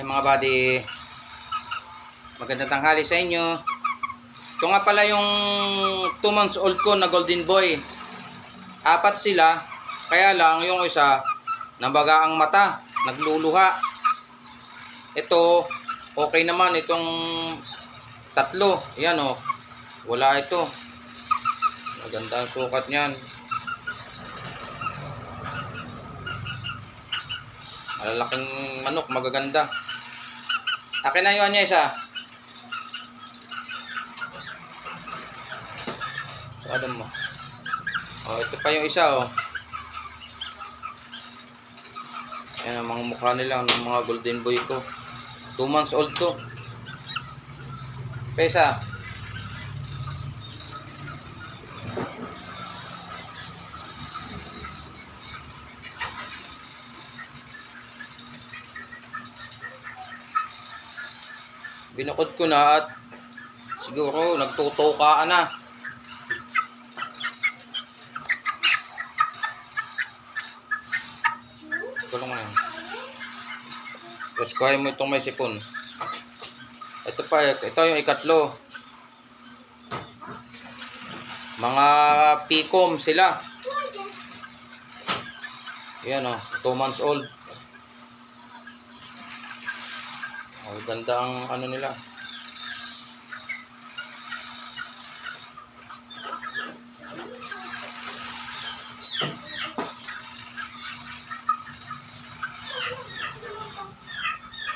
Hi mga buddy, magandang tanghali sa inyo. Ito nga pala yung 2 months old ko na golden boy. 4 sila, kaya lang yung isa nabaga ang mata, nagluluha. Ito, okay naman itong 3. Yan o, wala ito. Maganda ang sukat niyan. Malalaking manok, magaganda. Akin na yun niya isa. So, alam mo. Oh, ito pa yung isa oh. Yan ang mga mukha nila ng mga golden boy ko. 2 months old to. Pesa. Binukod ko na at siguro nagtutukaan na. Tulong mo na yun. Tapos kuhain mo itong may sipon. Ito pa, ito yung ikatlo. Mga pikom sila. Yan o, 2 months old. Oh, ganda ang ano nila.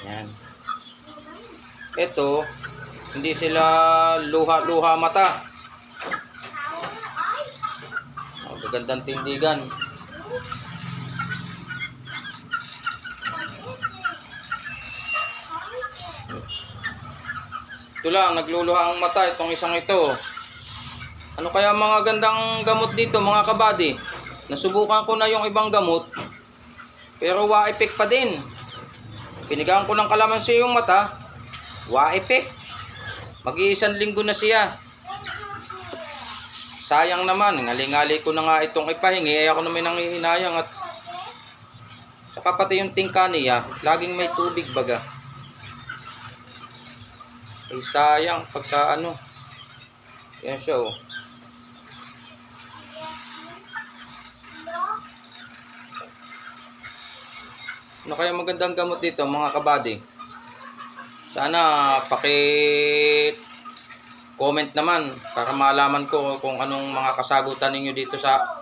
Yan. Ito, hindi sila luha-luha mata. Oh, gagandang tindigan. Ito lang, nagluluha ang mata itong isang ito. Ano kaya mga gandang gamot dito mga kabady? Nasubukan ko na yung ibang gamot, pero wa-effect pa din. Pinigaan ko ng kalamansi yung mata, wa-effect. Mag-iisang linggo na siya. Sayang naman, ngali-ngali ko na nga itong ipahingi, ay ako naman nangihinayang at saka pati yung tingka niya, laging may tubig baga. Ay sayang pagka ano. Yan siya oh. Ano kaya magandang gamot dito mga kabady? Sana comment naman para malaman ko kung anong mga kasagutan ninyo dito sa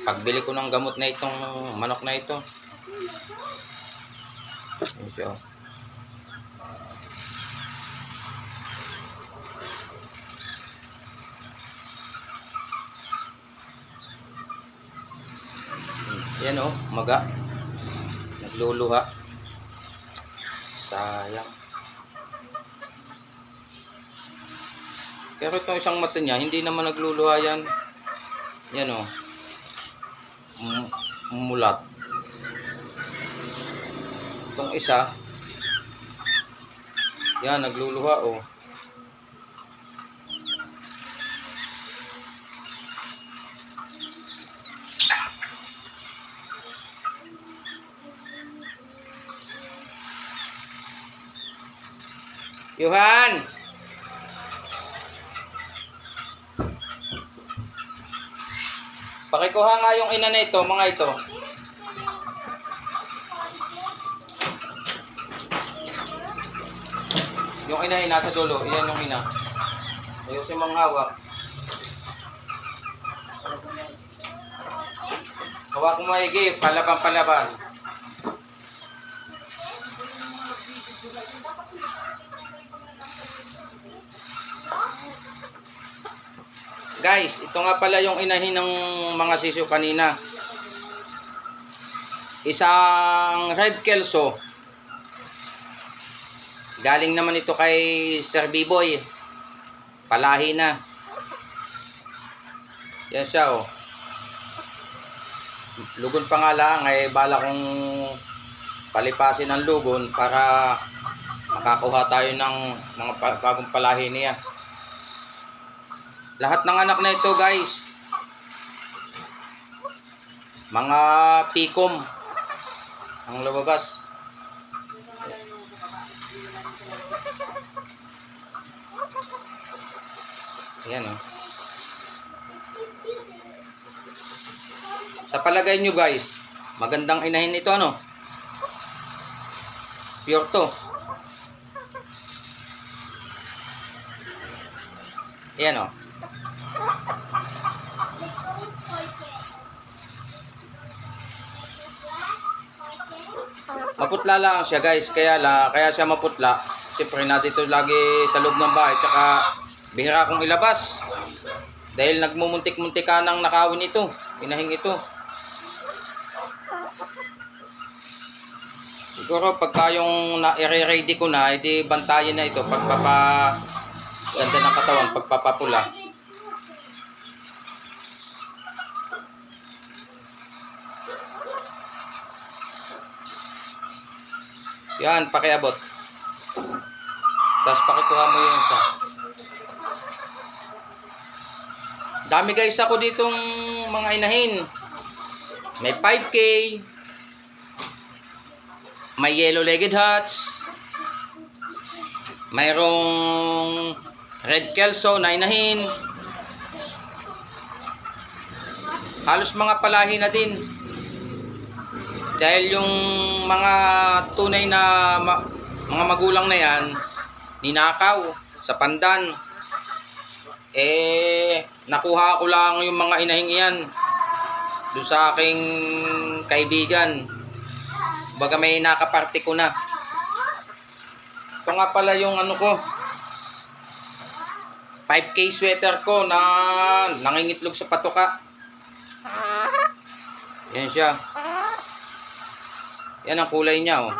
pagbili ko ng gamot na itong manok na ito. Yan siya oh. Yan oh, maga. Nagluluha. Sayang. Pero itong isang mata niya, hindi naman nagluluha yan. Yan oh. Mulat. Itong isa, yan, nagluluha oh. Johan! Pakikuha nga yung ina na ito, mga ito. Yung ina ay nasa dulo. Iyan yung ina. Ayusin mong hawak. Hawak mo maigi. Palaban. Guys, ito nga pala yung inahin ng mga sisiyo kanina. Isang red kelso. Galing naman ito kay Sir B-Boy. Palahi na. Yan siya oh. Lugon pa nga lang ay bala kong palipasin ang lugon para makakuha tayo ng mga bagong palahi niya. Lahat ng anak na ito guys, mga pikom ang lumabas. Ayan oh. Sa palagay nyo guys, magandang inahin ito ano? Pure to. Ayan oh. Maputla lang siya guys, kaya siya maputla. Siyempre na dito lagi sa loob ng bahay, tsaka bihira akong ilabas. Dahil nagmumuntik-muntik ka ng nakawin ito, inahing ito. Siguro pagka yung i-ready ko na, edi bantayan na ito pagpapa ganda ng katawan, pagpapapula. Yan, pakiabot. Tapos pakikuha mo yung isa. Dami guys ako ditong mga inahin. May 5K. May yellow-legged hats. Mayroong red kelso na inahin. Halos mga palahi na din. Dahil yung mga tunay na mga magulang na yan, ninakaw sa pandan. Nakuha ko lang yung mga inahing yan doon sa aking kaibigan. Baga may nakaparte ko na. Ito nga pala yung ano ko, 5K sweater ko na nangingitlog sa patoka. Yan siya. Yan ang kulay niya oh.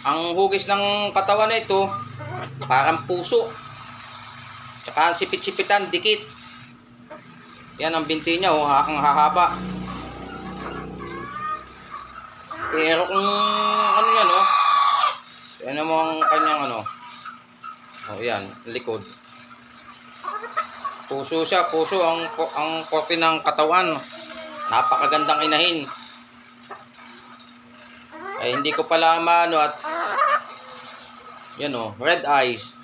Ang hugis ng katawan na ito parang puso. Tsaka sipit-sipitan, dikit. Yan ang binti niya oh, ang hahaba. Pero kung ano yan oh. Yan mo ang kanyang ano. Oh yan, likod. Puso siya, puso ang korte ng katawan. Napakagandang inahin. Ay hindi ko pala maano at yan oh, red eyes.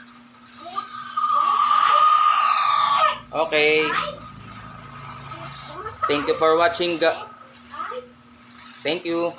Okay. Thank you for watching. Thank you.